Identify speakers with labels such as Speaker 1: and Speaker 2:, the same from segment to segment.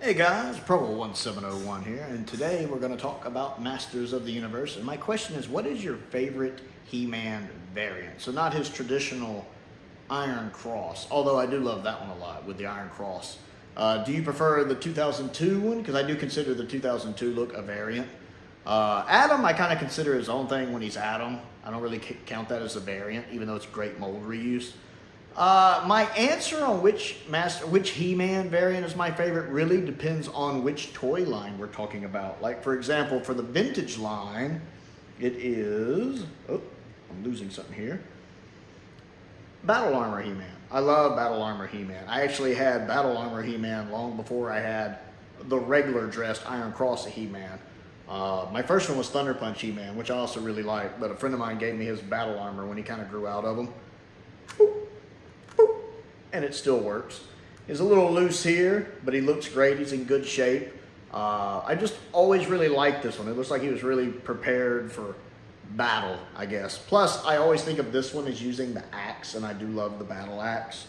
Speaker 1: Hey guys, Provo1701 here, and today we're going to talk about Masters of the Universe. And my question is, what is your favorite He-Man variant? So not his traditional Iron Cross, although I do love that one a lot with the Iron Cross. Do you prefer the 2002 one? Because I do consider the 2002 look a variant. Adam, I kind of consider his own thing when he's Adam. I don't really count that as a variant, even though it's great mold reuse. My answer on which He-Man variant is my favorite really depends on which toy line we're talking about. Like, for example, for the vintage line, it is... Oh, I'm losing something here. Battle Armor He-Man. I love Battle Armor He-Man. I actually had Battle Armor He-Man long before I had the regular dressed Iron Cross He-Man. My first one was Thunder Punch He-Man, which I also really like, but a friend of mine gave me his Battle Armor when he kind of grew out of them. And it still works. He's a little loose here, but he looks great. He's in good shape. I just always really liked this one. It looks like he was really prepared for battle, I guess. Plus, I always think of this one as using the axe, and I do love the battle axe.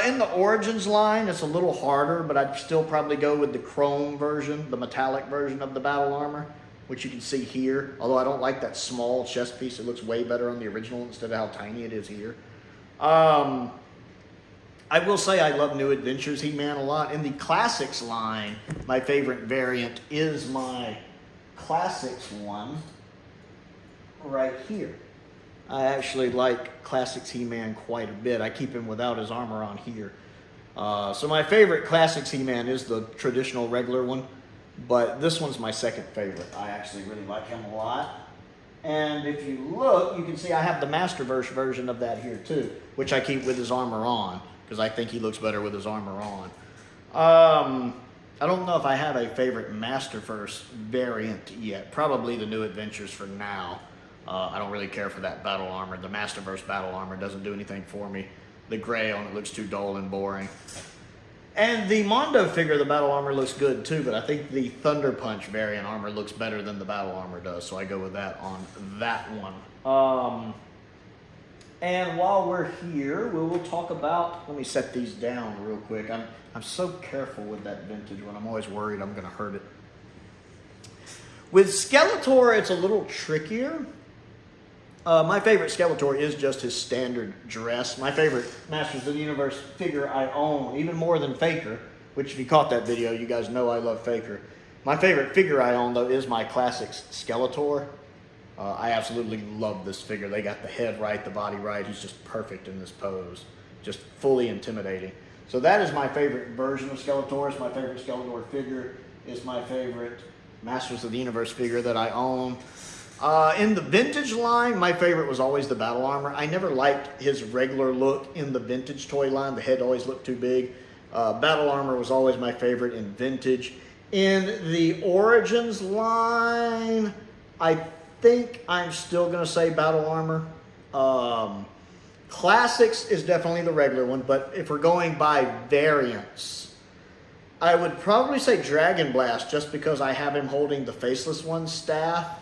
Speaker 1: In the Origins line, it's a little harder, but I'd still probably go with the chrome version, the metallic version of the battle armor, which you can see here. Although I don't like that small chest piece. It looks way better on the original instead of how tiny it is here. I will say I love New Adventures He-Man a lot. In the Classics line, my favorite variant is my Classics one right here. I actually like Classics He-Man quite a bit. I keep him without his armor on here. So my favorite Classics He-Man is the traditional regular one, but this one's my second favorite. I actually really like him a lot. And if you look, you can see I have the Masterverse version of that here too, which I keep with his armor on, because I think he looks better with his armor on. I don't know if I have a favorite Masterverse variant yet. Probably the New Adventures for now. I don't really care for that battle armor. The Masterverse battle armor doesn't do anything for me. The gray on it looks too dull and boring. And the Mondo figure, the battle armor looks good too, but I think the Thunder Punch variant armor looks better than the battle armor does, so I go with that on that one. And while we're here, we will talk about, let me set these down real quick. I'm so careful with that vintage one. I'm always worried I'm going to hurt it. With Skeletor, it's a little trickier. My favorite Skeletor is just his standard dress. My favorite Masters of the Universe figure I own, even more than Faker, which if you caught that video, you guys know I love Faker. My favorite figure I own, though, is my Classics Skeletor. I absolutely love this figure. They got the head right, the body right. He's just perfect in this pose. Just fully intimidating. So that is my favorite version of Skeletor. It's my favorite Skeletor figure. It's my favorite Masters of the Universe figure that I own. In the vintage line, my favorite was always the battle armor. I never liked his regular look in the vintage toy line. The head always looked too big. Battle armor was always my favorite in vintage. In the Origins line, I think I'm still going to say battle armor. Classics is definitely the regular one, but if we're going by variants, I would probably say Dragon Blast, just because I have him holding the Faceless One's staff,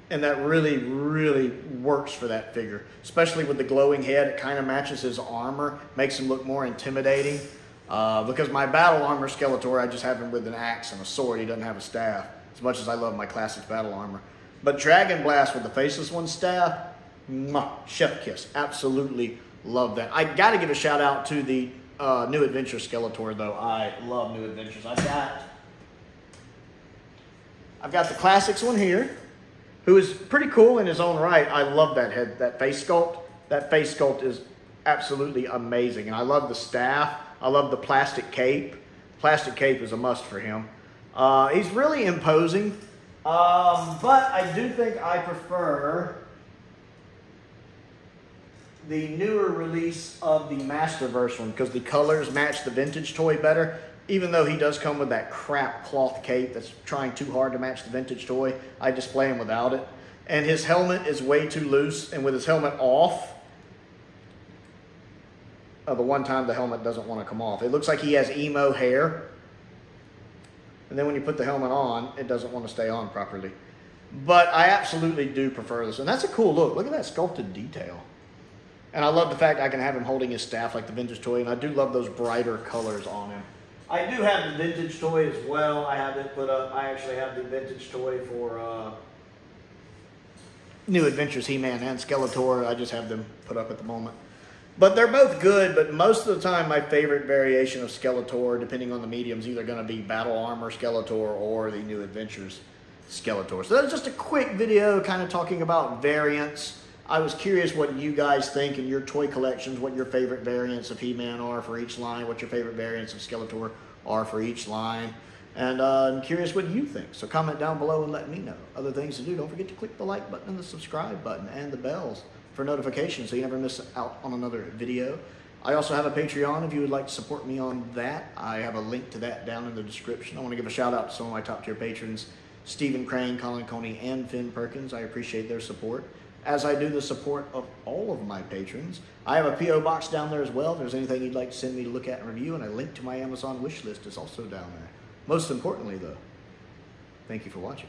Speaker 1: and that really, really works for that figure, especially with the glowing head. It kind of matches his armor, makes him look more intimidating. Because my battle armor Skeletor, I just have him with an axe and a sword. He doesn't have a staff, as much as I love my Classics battle armor. But Dragon Blast with the Faceless One staff, chef kiss. Absolutely love that. I got to give a shout out to the New Adventure Skeletor, though. I love New Adventures. I've got the Classics one here, who is pretty cool in his own right. I love that head, that face sculpt. That face sculpt is absolutely amazing. And I love the staff. I love the plastic cape. Plastic cape is a must for him. He's really imposing. But I do think I prefer the newer release of the Masterverse one, because the colors match the vintage toy better, even though he does come with that crap cloth cape that's trying too hard to match the vintage toy. I display him without it. And his helmet is way too loose, and with his helmet off, the one time the helmet doesn't want to come off. It looks like he has emo hair. And then when you put the helmet on, it doesn't want to stay on properly. But I absolutely do prefer this. And that's a cool look. Look at that sculpted detail. And I love the fact I can have him holding his staff like the vintage toy. And I do love those brighter colors on him. I do have the vintage toy as well. I have it put up. I actually have the vintage toy for New Adventures He-Man and Skeletor. I just have them put up at the moment. But they're both good, but most of the time my favorite variation of Skeletor, depending on the medium, is either going to be Battle Armor Skeletor or the New Adventures Skeletor. So that's just a quick video kind of talking about variants. I was curious what you guys think in your toy collections, what your favorite variants of He-Man are for each line, what your favorite variants of Skeletor are for each line. And I'm curious what you think. So comment down below and let me know. Other things to do, don't forget to click the like button and the subscribe button and the bells for notifications so you never miss out on another video. I also have a Patreon if you would like to support me on that. I have a link to that down in the description. I want to give a shout out to some of my top tier patrons, Stephen Crane, Colin Coney, and Finn Perkins. I appreciate their support, as I do the support of all of my patrons. I have a P.O. box down there as well. If there's anything you'd like to send me to look at and review, and a link to my Amazon wish list is also down there. Most importantly though, thank you for watching.